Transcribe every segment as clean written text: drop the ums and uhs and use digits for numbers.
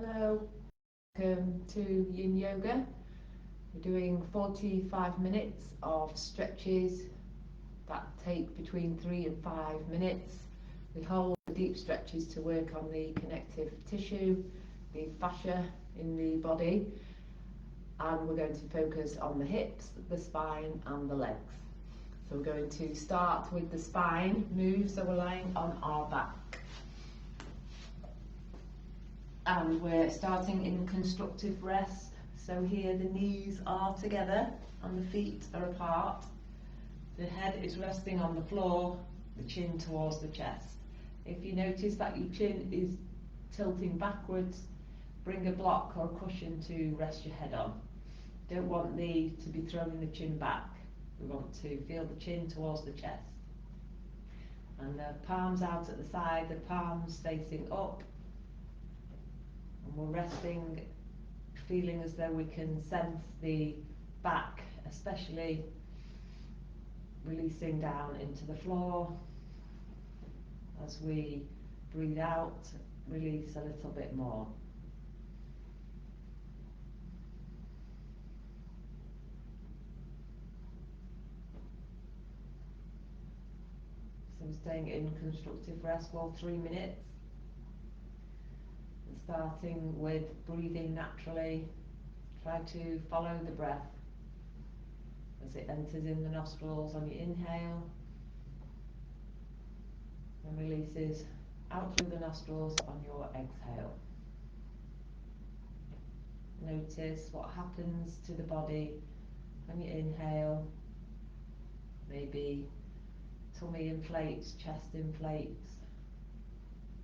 Hello, welcome to Yin Yoga. We're doing 45 minutes of stretches that take between 3 and 5 minutes. We hold the deep stretches to work on the connective tissue, the fascia in the body, and we're going to focus on the hips, the spine and the legs. So we're going to start with the spine move, so we're lying on our back. And we're starting in constructive rest. So here the knees are together and the feet are apart. The head is resting on the floor, the chin towards the chest. If you notice that your chin is tilting backwards, bring a block or a cushion to rest your head on. Don't want to be throwing the chin back. We want to feel the chin towards the chest. And the palms out at the side, the palms facing up. And we're resting, feeling as though we can sense the back, especially releasing down into the floor. As we breathe out, release a little bit more. So we're staying in constructive rest for 3 minutes. Starting with breathing naturally, try to follow the breath as it enters in the nostrils on your inhale and releases out through the nostrils on your exhale. Notice what happens to the body on your inhale. Maybe tummy inflates, chest inflates,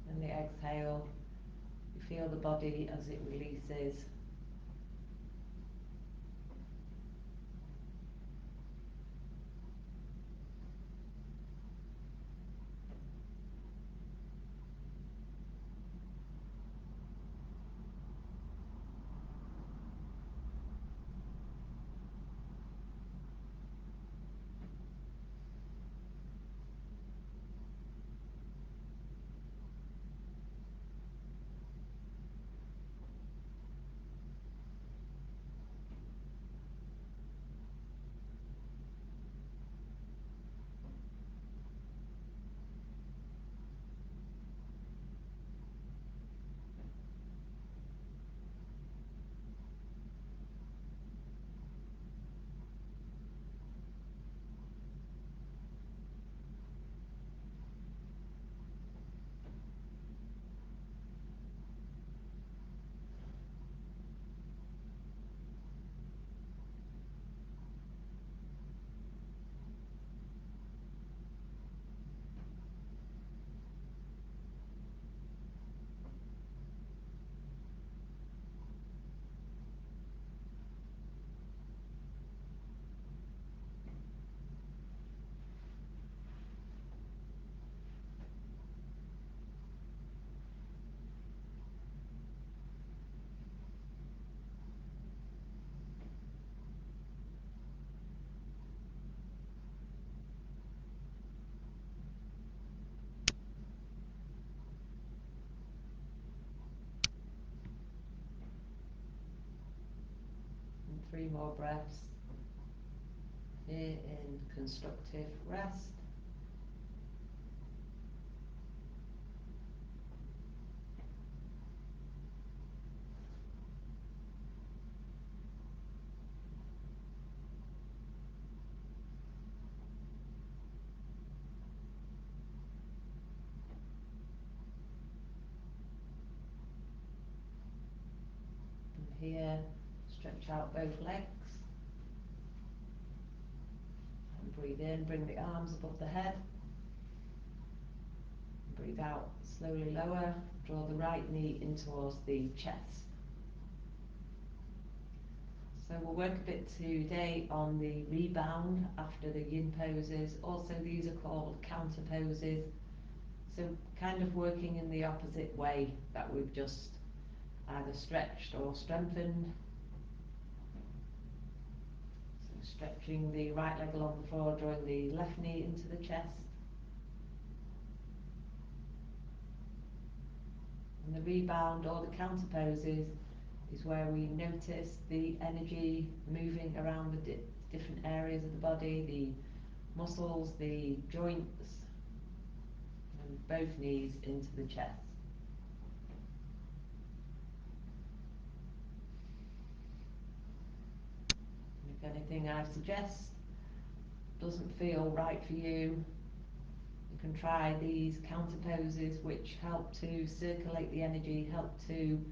and the exhale. Feel the body as it releases. And 3 more breaths here in constructive rest. Here, stretch out both legs and breathe in, bring the arms above the head. Breathe out, slowly lower, draw the right knee in towards the chest. So we'll work a bit today on the rebound after the yin poses. Also, these are called counter poses. So kind of working in the opposite way that we've just either stretched or strengthened. So stretching the right leg along the floor, drawing the left knee into the chest. And the rebound or the counter poses is where we notice the energy moving around the different areas of the body, the muscles, the joints, and both knees into the chest. And if anything I suggest doesn't feel right for you, you can try these counter poses, which help to circulate the energy, help to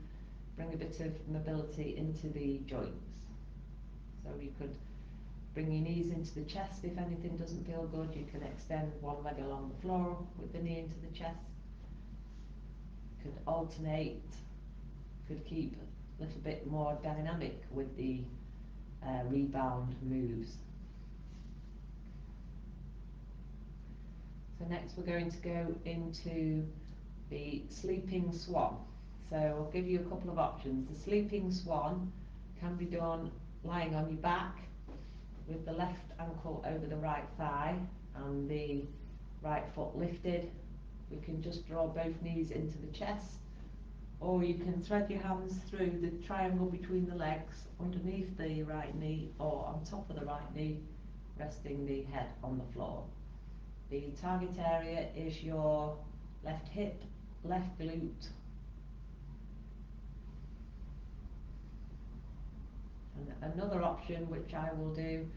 bring a bit of mobility into the joints. So you could bring your knees into the chest if anything doesn't feel good. You can extend one leg along the floor with the knee into the chest. Could alternate, could keep a little bit more dynamic with the rebound moves. So next we're going to go into the sleeping swan. So I'll give you a couple of options. The sleeping swan can be done lying on your back with the left ankle over the right thigh and the right foot lifted. We can just draw both knees into the chest, or you can thread your hands through the triangle between the legs underneath the right knee or on top of the right knee, resting the head on the floor. The target area is your left hip, left glute, and another option which I will do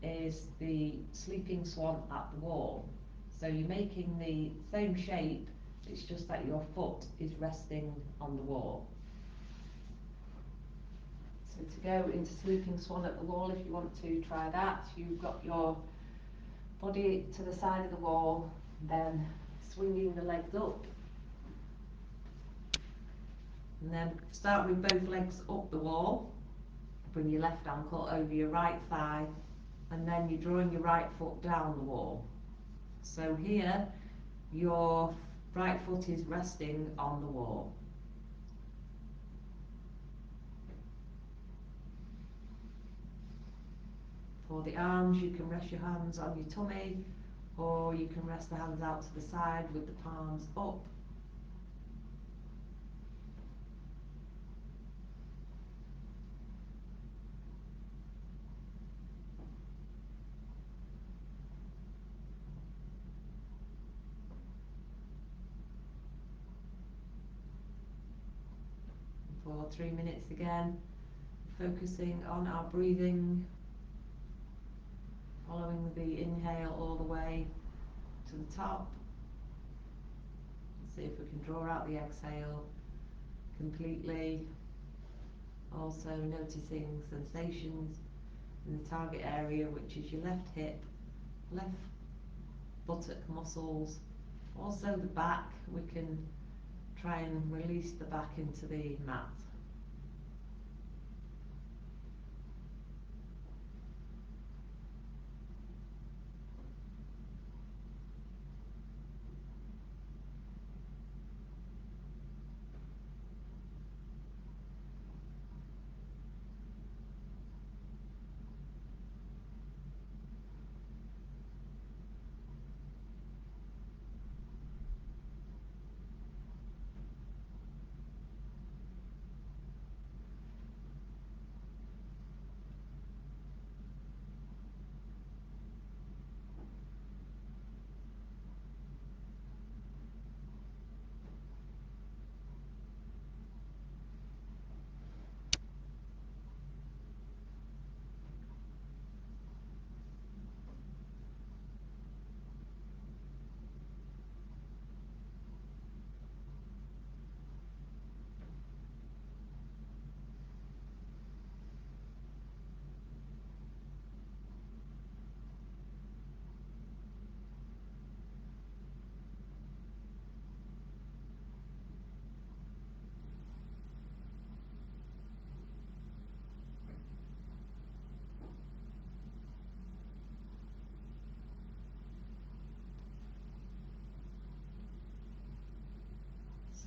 is the sleeping swan at the wall. So you're making the same shape, it's just that your foot is resting on the wall. So to go into sleeping swan at the wall, if you want to try that, you've got your body to the side of the wall, then swinging the legs up, and then start with both legs up the wall. Bring your left ankle over your right thigh, and then you're drawing your right foot down the wall. So here your right foot is resting on the wall. For the arms, you can rest your hands on your tummy, or you can rest the hands out to the side with the palms up. For 3 minutes again, focusing on our breathing, following the inhale all the way to the top. See if we can draw out the exhale completely. Also noticing sensations in the target area, which is your left hip, left buttock muscles, also the back. We can try and release the back into the mat.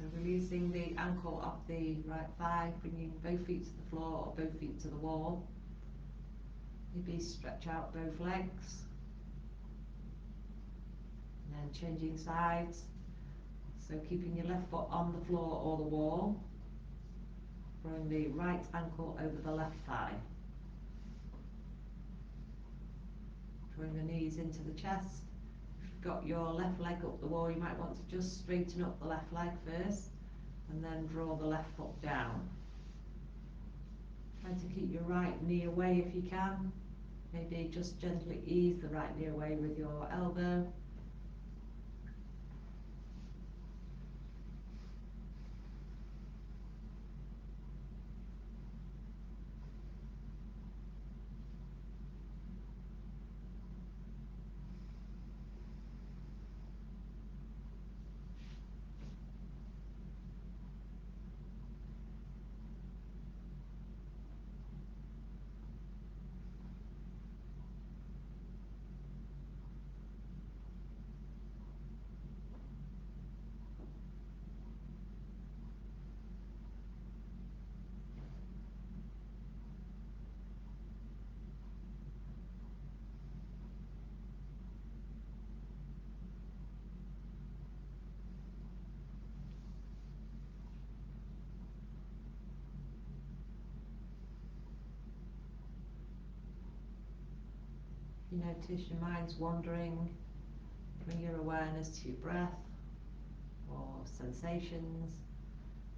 So releasing the ankle off the right thigh, bringing both feet to the floor or both feet to the wall. Maybe stretch out both legs. And then changing sides. So keeping your left foot on the floor or the wall, throwing the right ankle over the left thigh. Drawing the knees into the chest. If you've got your left leg up the wall, you might want to just straighten up the left leg first and then draw the left foot down. Try to keep your right knee away if you can. Maybe just gently ease the right knee away with your elbow. If you notice your mind's wandering, bring your awareness to your breath or sensations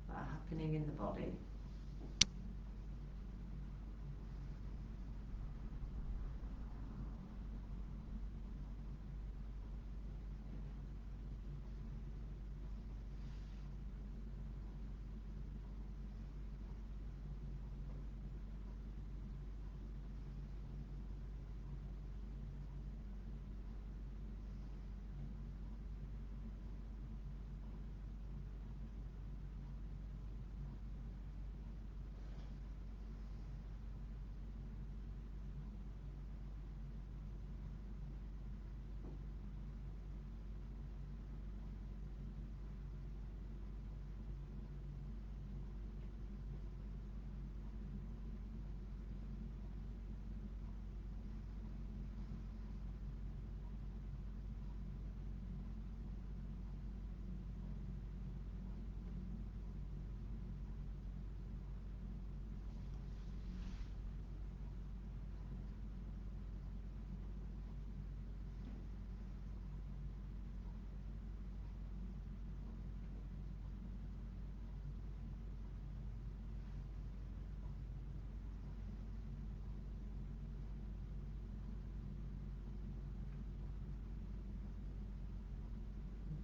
that are happening in the body.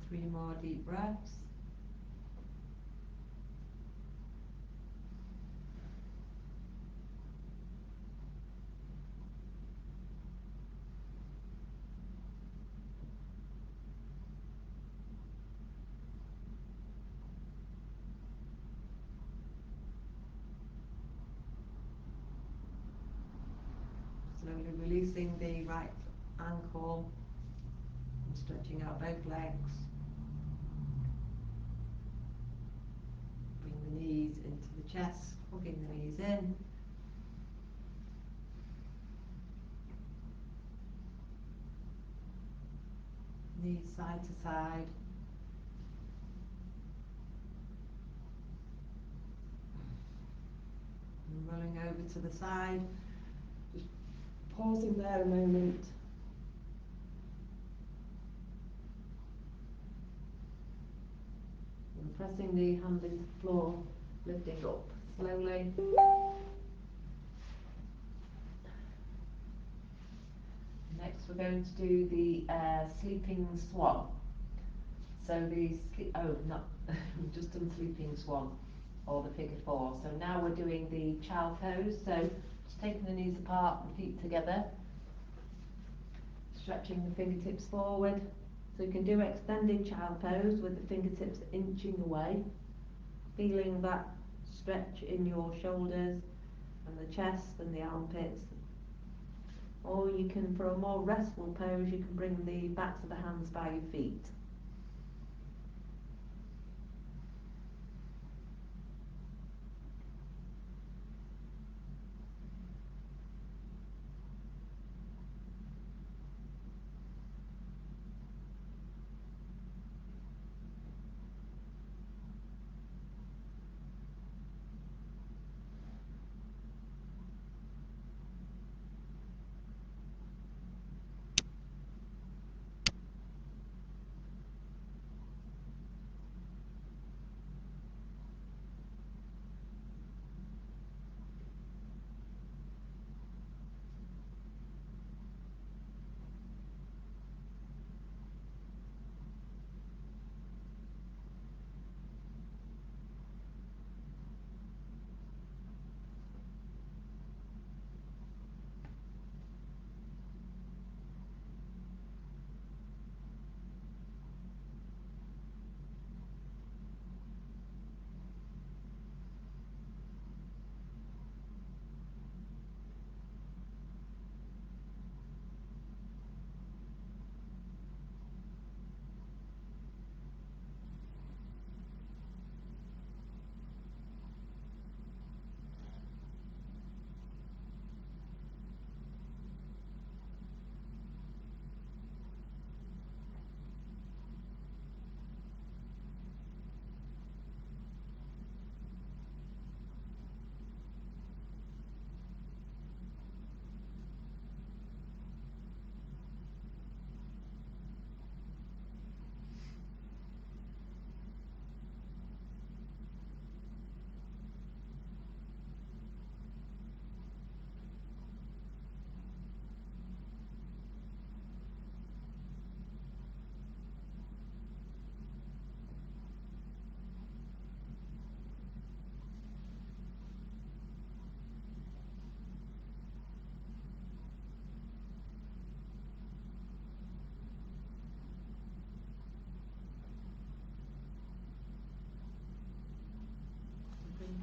Three more deep breaths. Slowly releasing the right ankle and stretching out both legs. Bring the knees into the chest, hugging the knees in. Knees side to side. And rolling over to the side. Just pausing there a moment. And pressing the hand into the floor, lifting up slowly. Next we're going to do the sleeping swan. So we've just done sleeping swan, or the figure four. So now we're doing the child pose. So just taking the knees apart and feet together, stretching the fingertips forward. So you can do extended child pose with the fingertips inching away, feeling that stretch in your shoulders and the chest and the armpits. Or you can, for a more restful pose, you can bring the backs of the hands by your feet.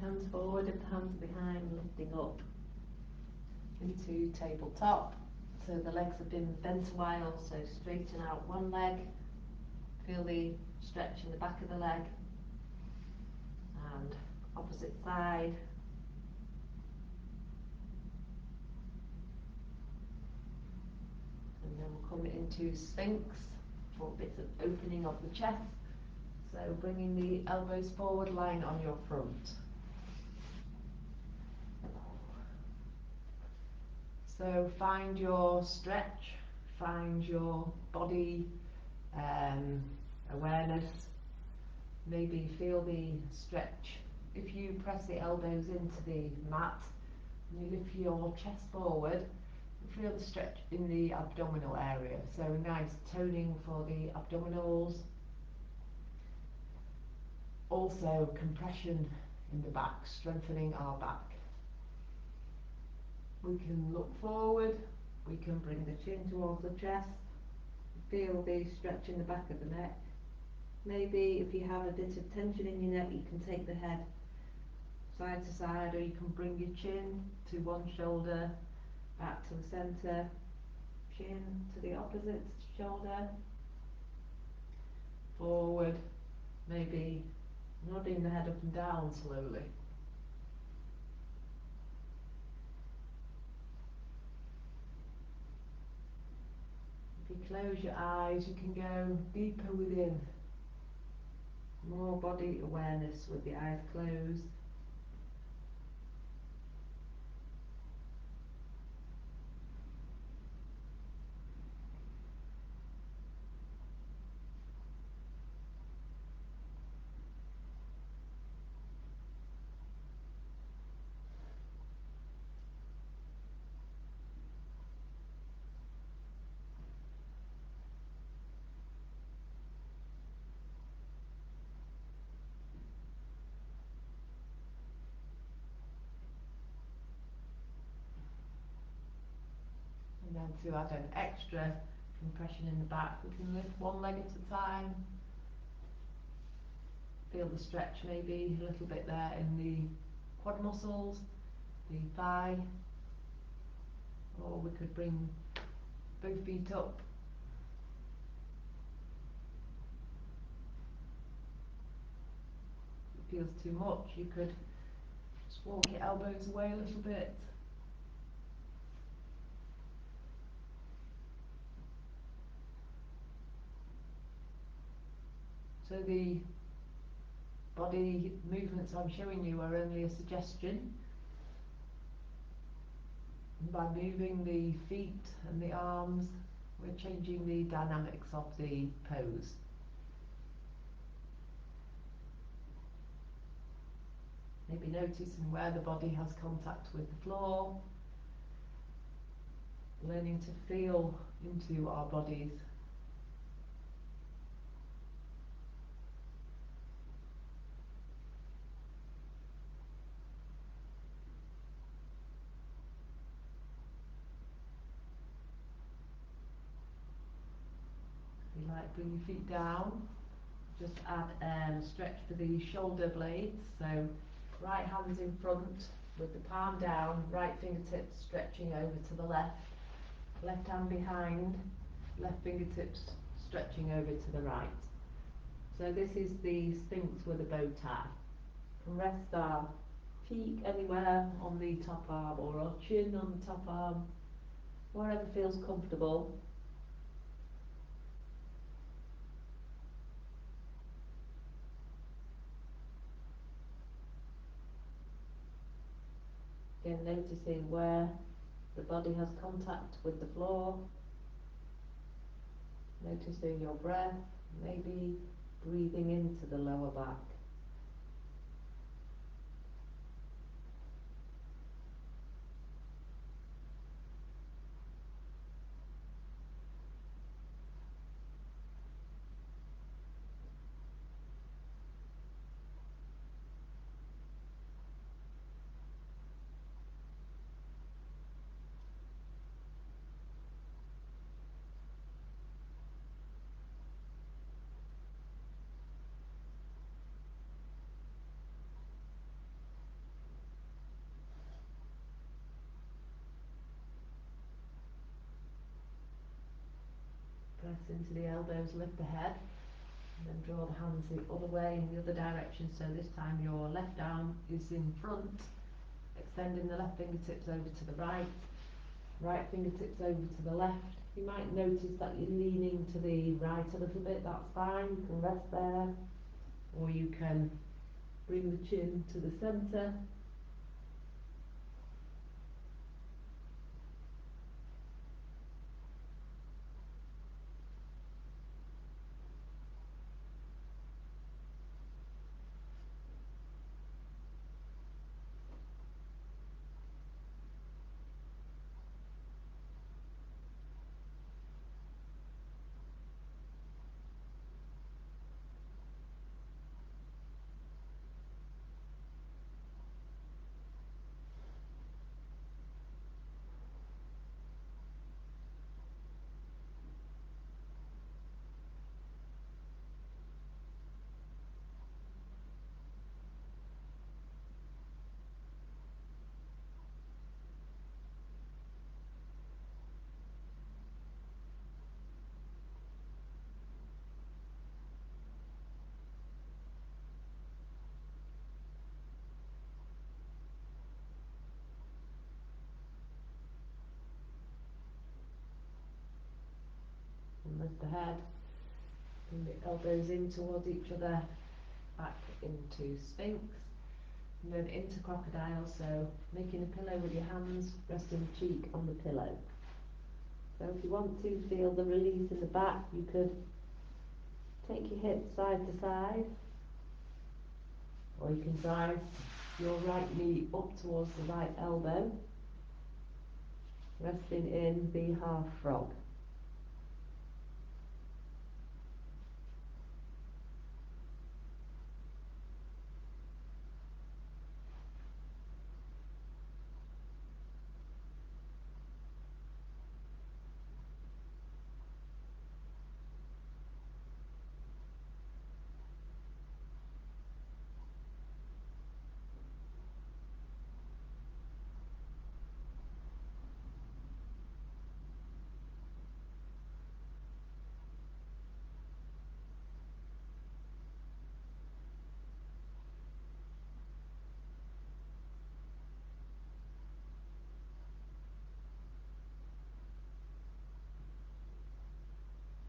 Hands forward if the hands are behind, lifting up into tabletop. So the legs have been bent a while, so straighten out one leg. Feel the stretch in the back of the leg. And opposite side. And then we'll come into Sphinx for bits of opening of the chest. So bringing the elbows forward, lying on your front. So find your stretch, find your body awareness. Maybe feel the stretch. If you press the elbows into the mat and you lift your chest forward, you feel the stretch in the abdominal area. So nice toning for the abdominals. Also compression in the back, strengthening our back. We can look forward, we can bring the chin towards the chest, feel the stretch in the back of the neck. Maybe if you have a bit of tension in your neck, you can take the head side to side, or you can bring your chin to one shoulder, back to the centre, chin to the opposite shoulder, forward, maybe nodding the head up and down slowly. If you close your eyes, you can go deeper within. More body awareness with the eyes closed. And then to add an extra compression in the back, we can lift one leg at a time. Feel the stretch maybe a little bit there in the quad muscles, the thigh. Or we could bring both feet up. If it feels too much, you could just walk your elbows away a little bit. So the body movements I'm showing you are only a suggestion. And by moving the feet and the arms, we're changing the dynamics of the pose. Maybe noticing where the body has contact with the floor, learning to feel into our bodies. If you like, bring your feet down. Just add stretch for the shoulder blades. So right hands in front with the palm down, right fingertips stretching over to the left, left hand behind, left fingertips stretching over to the right. So this is the Sphinx with a bow tie. And rest our cheek anywhere on the top arm, or our chin on the top arm, wherever feels comfortable. Again, noticing where the body has contact with the floor. Noticing your breath, maybe breathing into the lower back. Press into the elbows, lift the head, and then draw the hands the other way in the other direction. So this time your left arm is in front, extending the left fingertips over to the right, right fingertips over to the left. You might notice that you're leaning to the right a little bit, that's fine, you can rest there, or you can bring the chin to the centre. And lift the head, bring the elbows in towards each other, back into Sphinx, and then into Crocodile, so making a pillow with your hands, resting the cheek on the pillow. So if you want to feel the release in the back, you could take your hips side to side, or you can drive your right knee up towards the right elbow, resting in the half frog.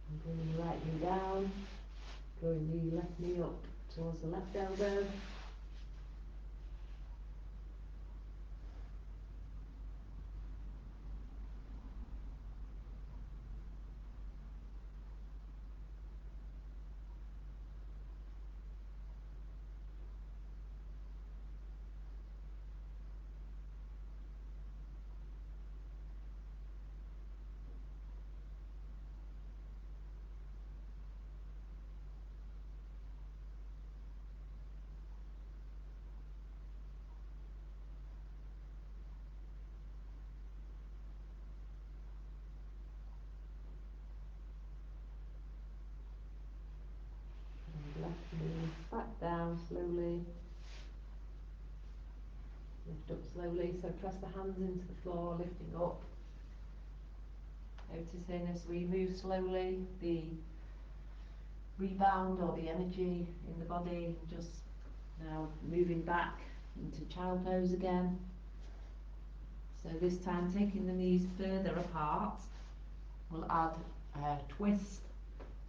And bring the right knee down, drawing the left knee up towards the left elbow. Left knee back down slowly, lift up slowly, so press the hands into the floor, lifting up, noticing as we move slowly the rebound or the energy in the body, just now moving back into child pose again. So this time taking the knees further apart, we'll add a twist.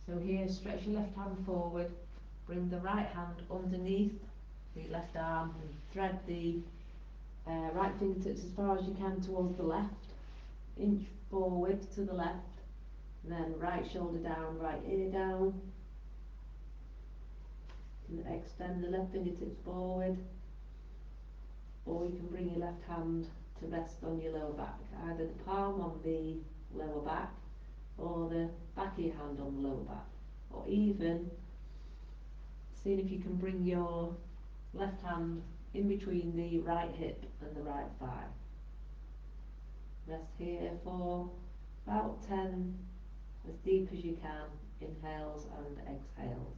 So here stretch your left hand forward, bring the right hand underneath the left arm and thread the right fingertips as far as you can towards the left, inch forward to the left, and then right shoulder down, right ear down. You can extend the left fingertips forward, or you can bring your left hand to rest on your lower back, either the palm on the lower back or the back of your hand on the lower back, or even seeing if you can bring your left hand in between the right hip and the right thigh. Rest here for about 10, as deep as you can, inhales and exhales.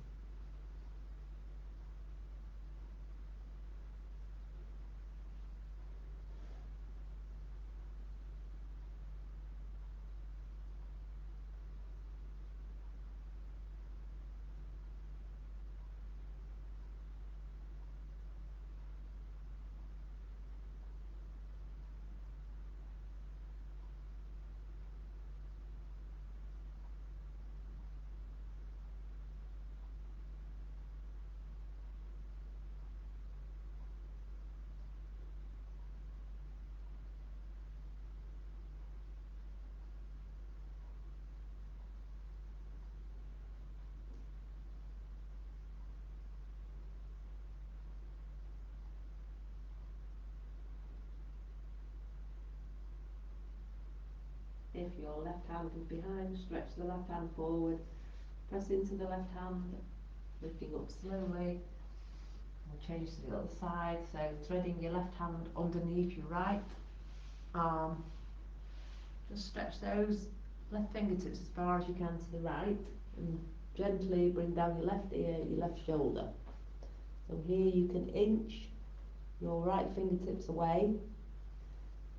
if your left hand is behind, stretch the left hand forward, press into the left hand, lifting up slowly. We'll change to the other side, so threading your left hand underneath your right arm. Just stretch those left fingertips as far as you can to the right and gently bring down your left ear, your left shoulder. So here you can inch your right fingertips away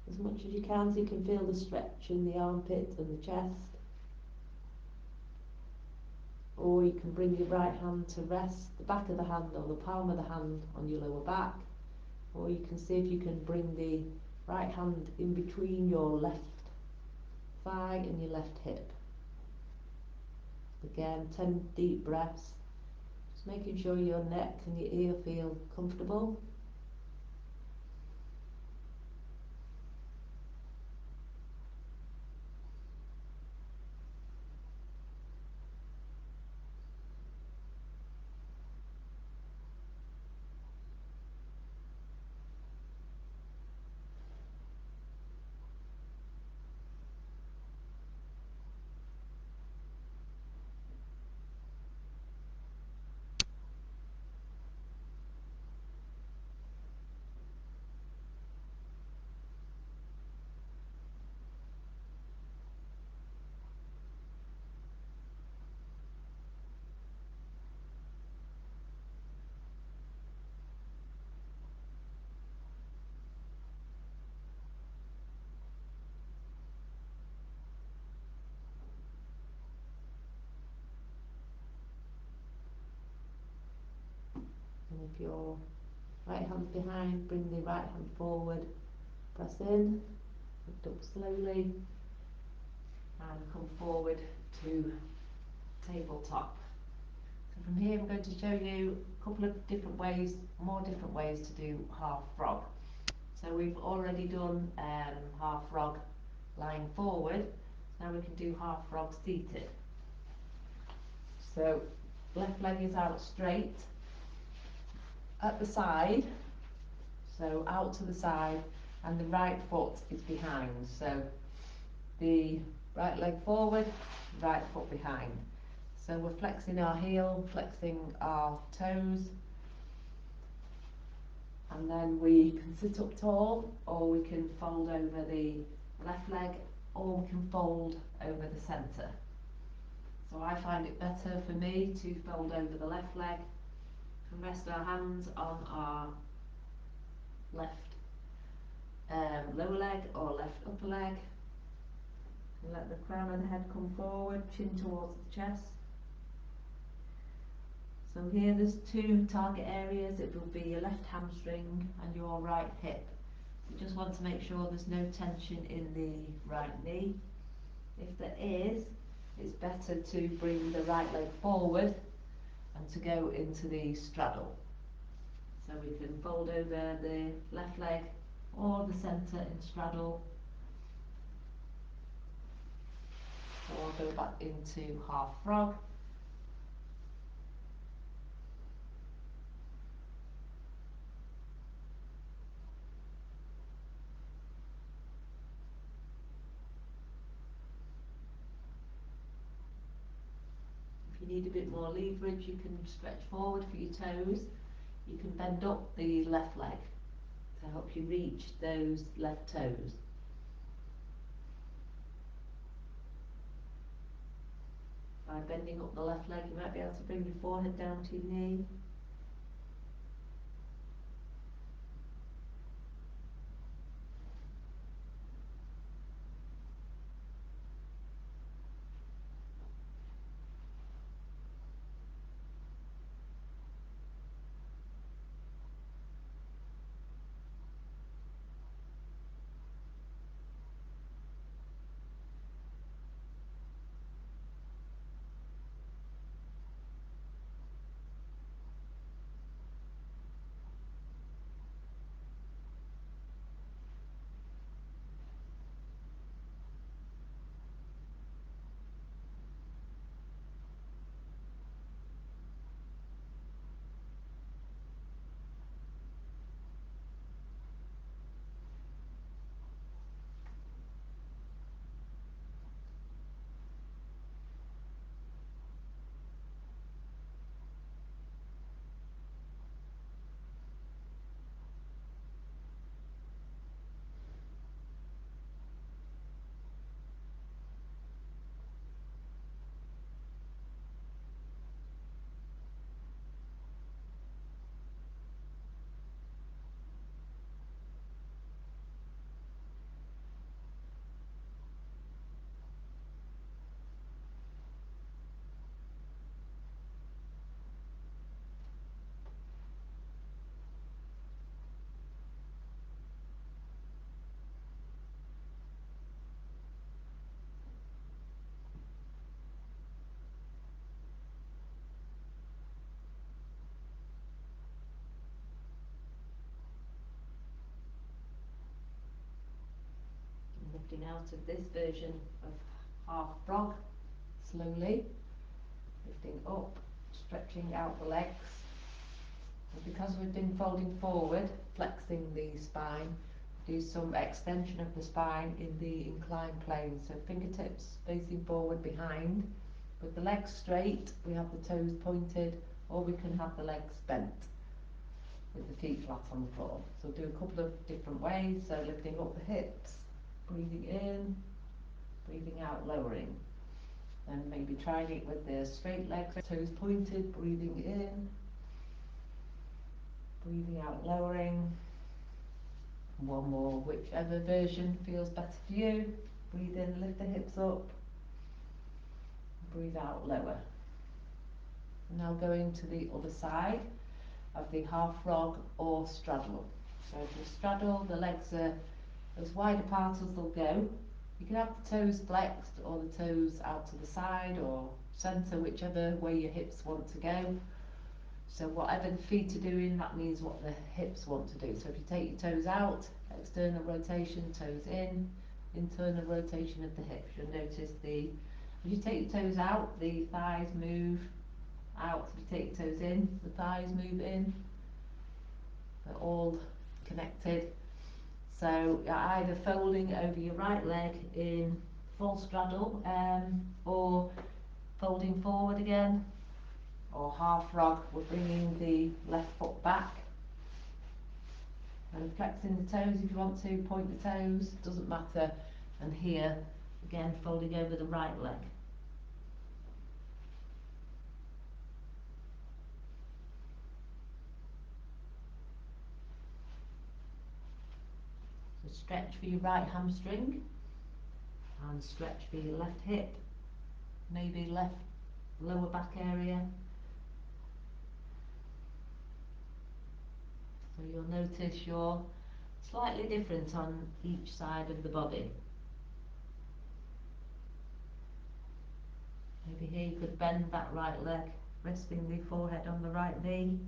as much as you can so you can feel the stretch in the armpit and the chest. Or you can bring your right hand to rest the back of the hand or the palm of the hand on your lower back. Or you can see if you can bring the right hand in between your left thigh and your left hip. Again, 10 deep breaths, just making sure your neck and your ear feel comfortable. And if your right hand's behind, bring the right hand forward, press in, lift up slowly, and come forward to tabletop. So from here I'm going to show you a couple of different ways, more different ways to do half frog. So we've already done half frog lying forward, now we can do half frog seated. So left leg is out straight at the side, so out to the side, and the right foot is behind. So the right leg forward, right foot behind. So we're flexing our heel, flexing our toes, and then we can sit up tall, or we can fold over the left leg, or we can fold over the centre. So I find it better for me to fold over the left leg and rest our hands on our left lower leg or left upper leg. And let the crown of the head come forward, chin towards the chest. So here there's two target areas. It will be your left hamstring and your right hip. You just want to make sure there's no tension in the right knee. If there is, it's better to bring the right leg forward and to go into the straddle. So we can fold over the left leg or the centre in straddle. So I'll go back into half frog. If you need a bit more leverage, you can stretch forward for your toes. You can bend up the left leg to help you reach those left toes. By bending up the left leg, you might be able to bring your forehead down to your knee. drifting out of this version of half frog, slowly lifting up, stretching out the legs. And because we've been folding forward, flexing the spine, do some extension of the spine in the inclined plane. So fingertips facing forward behind, with the legs straight. We have the toes pointed, or we can have the legs bent with the feet flat on the floor. So do a couple of different ways. So lifting up the hips, breathing in, breathing out, lowering. And maybe trying it with the straight legs, toes pointed, breathing in, breathing out, lowering. One more, whichever version feels better for you. Breathe in, lift the hips up, breathe out, lower. Now going to the other side of the half frog or straddle. So if you straddle, the legs are as wide apart as they'll go. You can have the toes flexed or the toes out to the side or centre, whichever way your hips want to go. So whatever the feet are doing, that means what the hips want to do. So if you take your toes out, external rotation, toes in, internal rotation of the hips. You'll notice if you take your toes out, the thighs move out. If you take your toes in, the thighs move in. They're all connected. So you're either folding over your right leg in full straddle, or folding forward again, or half frog. We're bringing the left foot back and flexing the toes if you want to, point the toes, doesn't matter. And here, again, folding over the right leg. So stretch for your right hamstring and stretch for your left hip, maybe left lower back area. So you'll notice you're slightly different on each side of the body. Maybe here you could bend that right leg, resting the forehead on the right knee.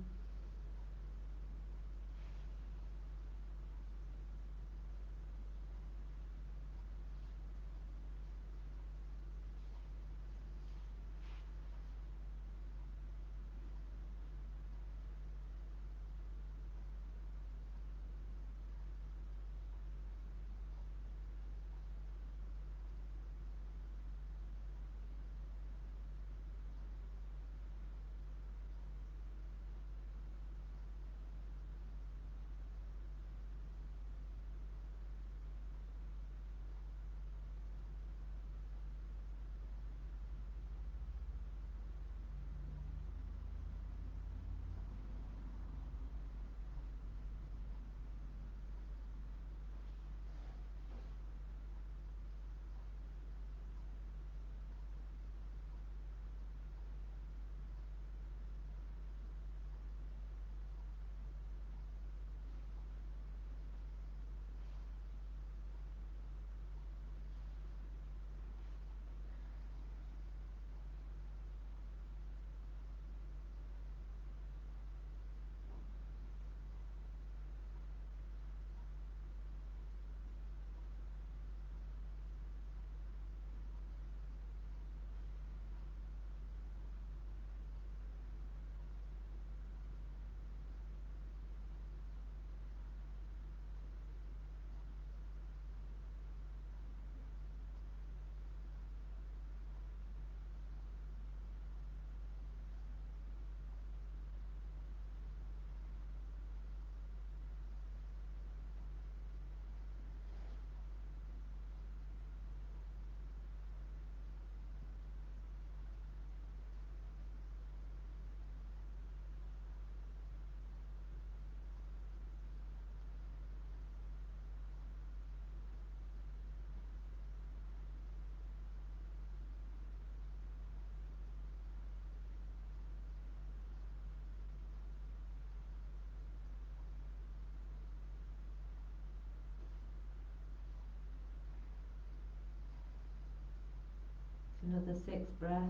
Another 6 breaths.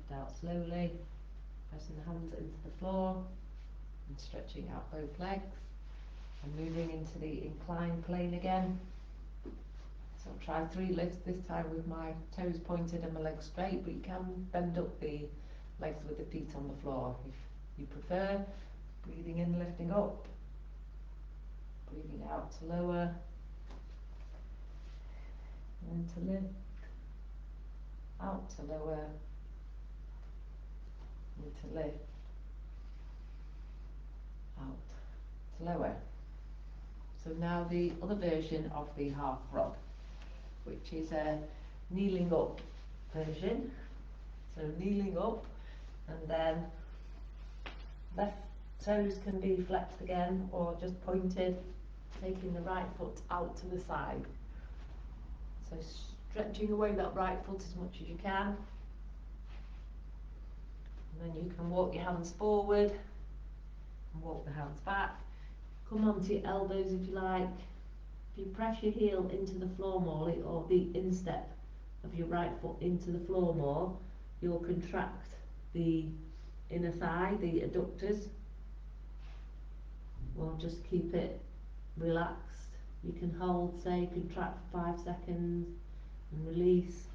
lift out slowly, pressing the hands into the floor and stretching out both legs and moving into the inclined plane again. So I'll try 3 lifts this time with my toes pointed and my legs straight, but you can bend up the legs with the feet on the floor if you prefer. Breathing in, lifting up, breathing out to lower, and to lift, out to lower, and to lift, out to lower. So now the other version of the half frog, which is a kneeling up version. So kneeling up, and then left toes can be flexed again or just pointed, taking the right foot out to the side. So stretching away that right foot as much as you can. And then you can walk your hands forward and walk the hands back. Come onto your elbows if you like. If you press your heel into the floor more, or the instep of your right foot into the floor more, you'll contract the inner thigh, the adductors. Or just keep it relaxed. You can hold, say, contract for 5 seconds and release.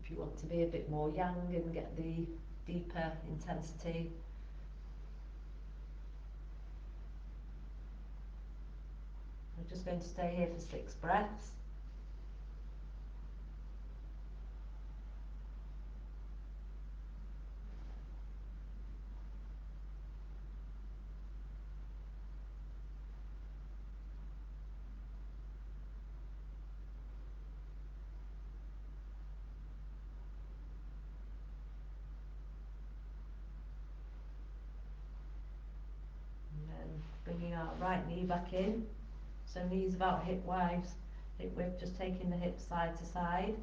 If you want to be a bit more yang and get the deeper intensity. We're just going to stay here for 6 breaths. And then bringing our right knee back in. So knees about hip width, just taking the hips side to side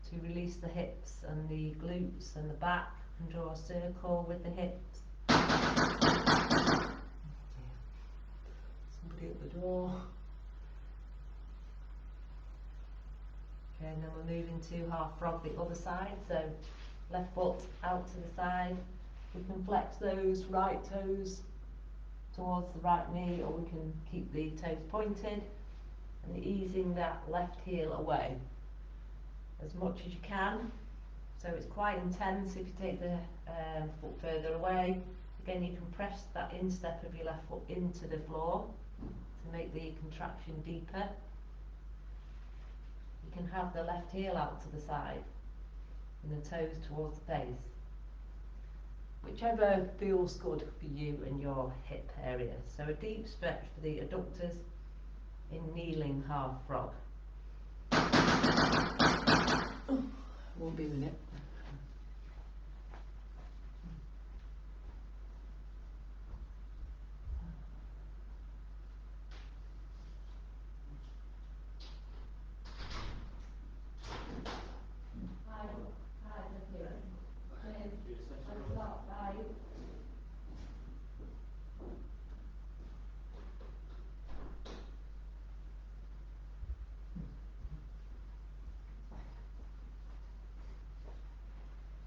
to release the hips and the glutes and the back, and draw a circle with the hips. Somebody at the door. Okay, and then we'll move into half frog the other side. So left foot out to the side. We can flex those right toes towards the right knee, or we can keep the toes pointed and easing that left heel away as much as you can. So it's quite intense if you take the foot further away. Again, you can press that instep of your left foot into the floor to make the contraction deeper. You can have the left heel out to the side and the toes towards the face. Whichever feels good for you and your hip area. So a deep stretch for the adductors in kneeling half frog. Won't be a minute.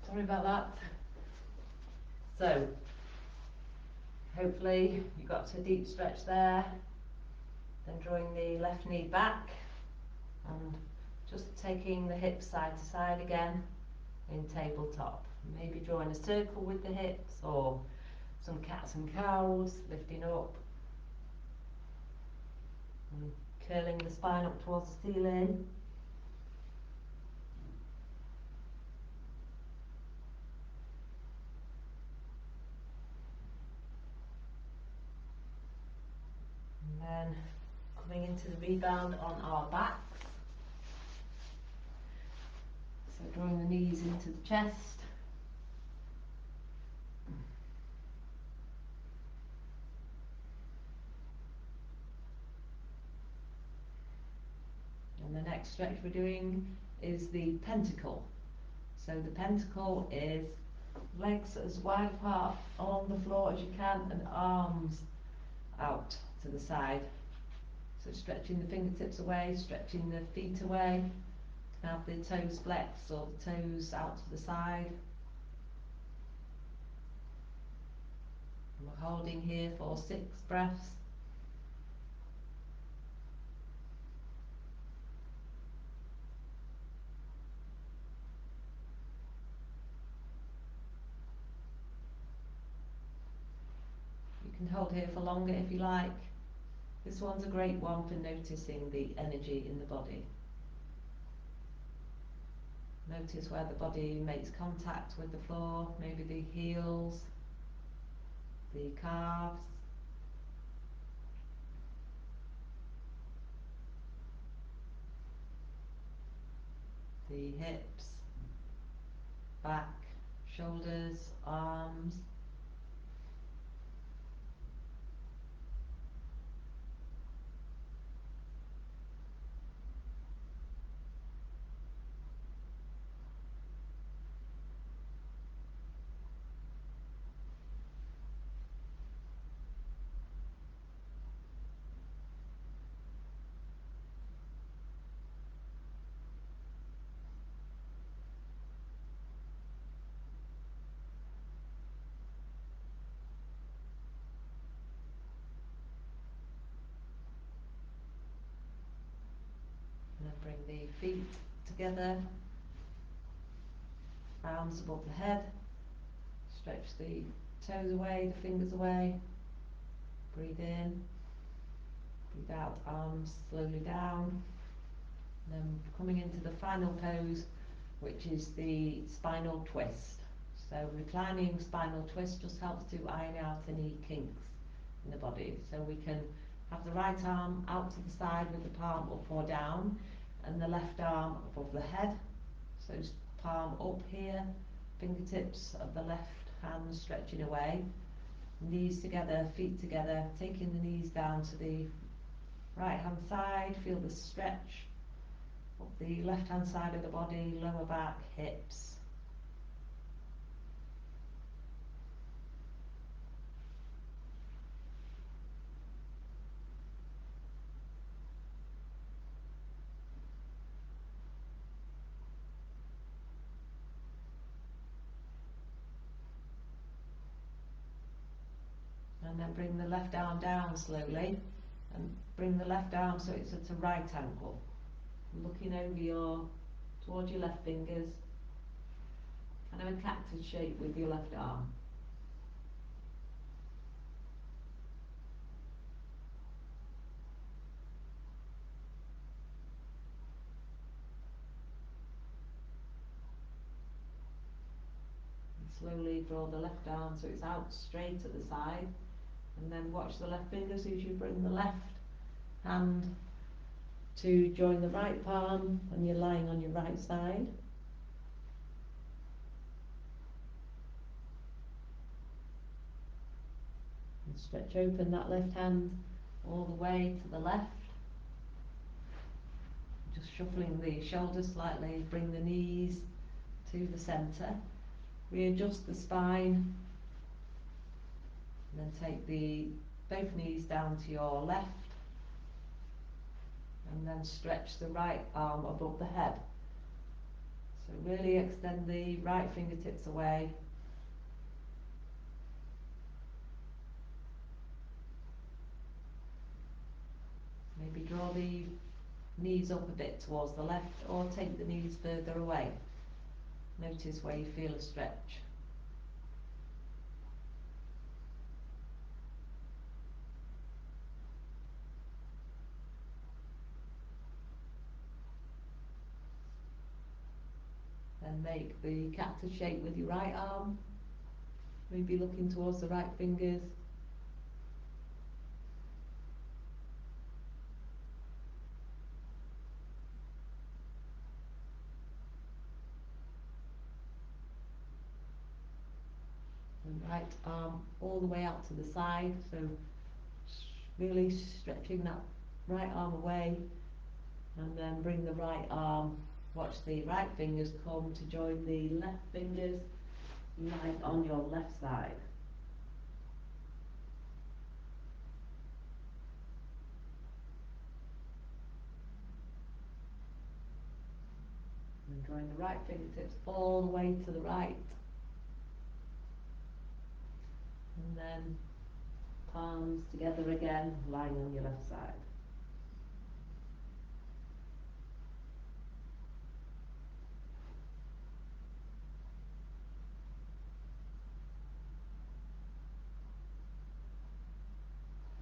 Sorry about that. So, hopefully you got a deep stretch there. Then drawing the left knee back and just taking the hips side to side again in tabletop. Maybe drawing a circle with the hips, or some cats and cows, lifting up and curling the spine up towards the ceiling. And then coming into the rebound on our backs. So drawing the knees into the chest. And the next stretch we're doing is the pentacle. So the pentacle is legs as wide apart along the floor as you can and arms out to the side. So stretching the fingertips away, stretching the feet away, Have the toes flexed or the toes out to the side. And we're holding here for 6 breaths. You can hold here for longer if you like. This one's a great one for noticing the energy in the body. Notice where the body makes contact with the floor, maybe the heels, the calves, the hips, back, shoulders, arms. And then bring the feet together, arms above the head, stretch the toes away, the fingers away, breathe in, breathe out, arms slowly down, and then coming into the final pose, which is the spinal twist. So reclining spinal twist just helps to iron out any kinks in the body. So we can have the right arm out to the side with the palm up or down, and the left arm above the head. So palm up here, fingertips of the left hand stretching away, knees together, feet together, taking the knees down to the right hand side, feel the stretch up the left hand side of the body, lower back, hips. And then bring the left arm down slowly, and bring the left arm so it's at a right angle. Looking over towards your left fingers, kind of a cactus shape with your left arm. And slowly draw the left arm so it's out straight at the side, and then watch the left fingers as you bring the left hand to join the right palm, and you're lying on your right side. And stretch open that left hand all the way to the left. Just shuffling the shoulders slightly, bring the knees to the centre. Readjust the spine, and then take both knees down to your left, and then stretch the right arm above the head. So really extend the right fingertips away. Maybe draw the knees up a bit towards the left, or take the knees further away. Notice where you feel a stretch. Then make the cactus shape with your right arm, maybe looking towards the right fingers. And right arm all the way out to the side, so really stretching that right arm away, and then bring the right arm, watch the right fingers come to join the left fingers, lying on your left side. And drawing the right fingertips all the way to the right. And then palms together again, lying on your left side.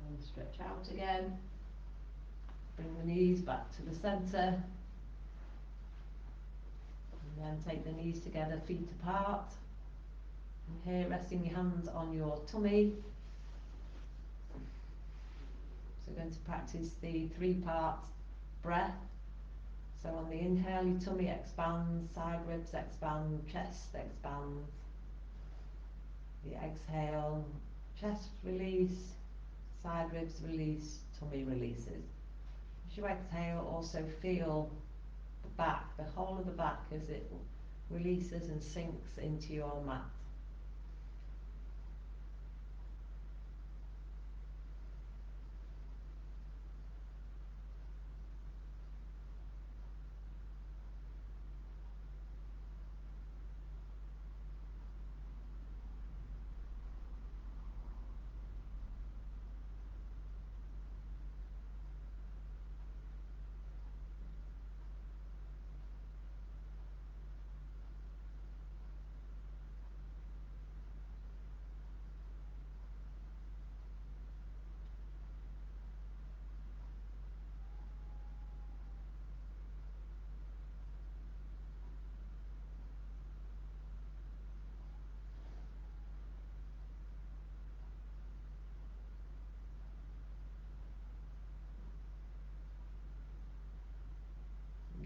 And stretch out again. Bring the knees back to the centre. And then take the knees together, feet apart. And here, resting your hands on your tummy. So we're going to practice the 3-part breath. So on the inhale, your tummy expands, side ribs expand, chest expands. The exhale, chest release, side ribs release, tummy releases. As you exhale, also feel the back, the whole of the back, as it releases and sinks into your mat.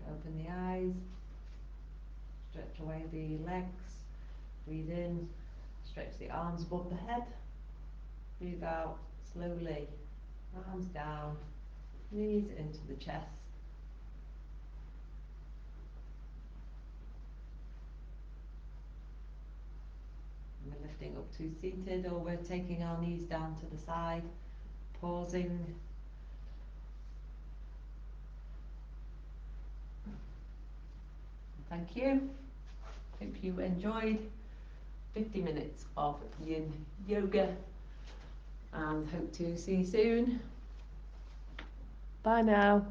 Open the eyes, stretch away the legs, breathe in, stretch the arms above the head, breathe out slowly, arms down, knees into the chest. And we're lifting up to seated, or we're taking our knees down to the side, pausing. Thank you. Hope you enjoyed 50 minutes of Yin Yoga, and hope to see you soon. Bye now.